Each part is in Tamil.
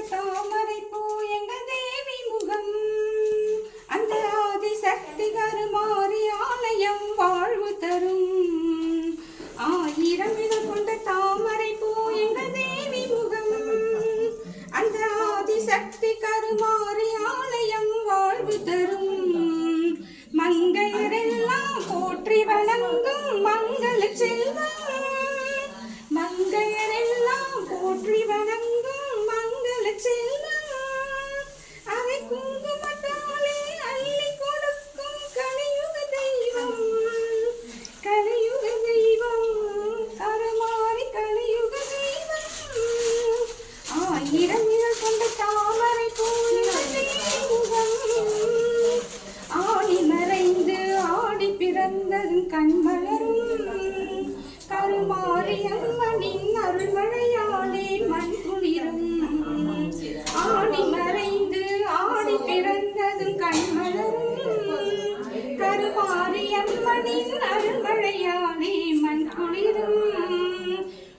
தாமரை பூ எங்க தேவி முகம் அந்த ஆதிசக்தி கருமாறி ஆலயம் வாழ்வு தரும் ஆயிரம் இதழ் கொண்ட தாமரை பூ எங்க தேவி முகம் அந்த ஆதிசக்தி கருமாறி ஆலயம் வாழ்வு தரும் மங்கையரெல்லாம் போற்றி வணங்கும் மங்கள செல்வம் மங்கையரெல்லாம் போற்றி வணங்கும் மங்கள செல்வம் அதை குங்குமத்தாலே அள்ளி கொடுக்கும் கலியுக தெய்வம் கருமாறி கலியுக தெய்வம் ஆயிரம் இதழ் கொண்ட தாமரை பூ முகம் ஆடி மறைந்து ஆடி பிறந்ததும் கண்மலரும் கருமாறி அம்மனின் அருள்மழையாலே மண் குளிரும் ஆடி மறைந்து ஆடி பிறந்ததும் கண்மலரும் கருமாறி அம்மனின் அருள்மழையாலே மண் குளிரும்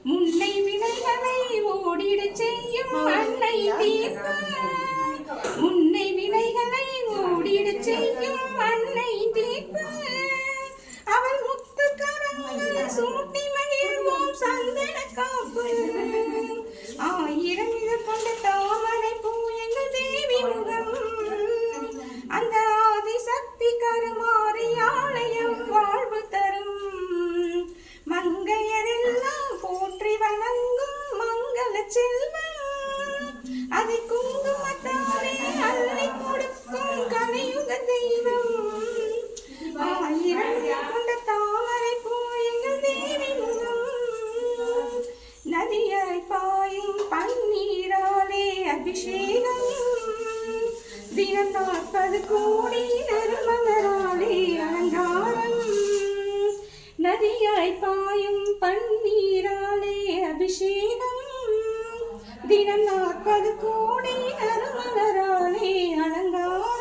முன்னை வினைகளை ஓடிடச் செய்யும் அன்னை தீர்ப்பு முன்னை வினைகளை ஓடிடச் செய்யும் அன்னை தீர்ப்பு அவள் முத்து கரங்கள் சூட்டி மகிழ்வோம் சந்தன காப்பு ஆயிரம் இதழ் கொண்ட தாமரை பூ எங்கள் தேவி முகம் அந்த ஆதிசக்தி கருமாறி ஆலயம் வாழ்வு தரும் மங்கையரெல்லாம் போற்றி வணங்கும் மங்கள செல்வம் அதை குங்குமத்தாலே அள்ளி கொடுக்கும் கலியுக தெய்வம் ஆயிரம் கொண்ட தாமரை பூ எங்கள் தேவி முகம் நதியாய் பாயும் பன்னீராலே அபிஷேகம் தினம் 40 கோடி நறுமலராலே அலங்காரம் நதியாய் பாயும் பன்னீராலே அபிஷேகம் தினம் 40 கோடி நறுமலராலே அலங்காரம்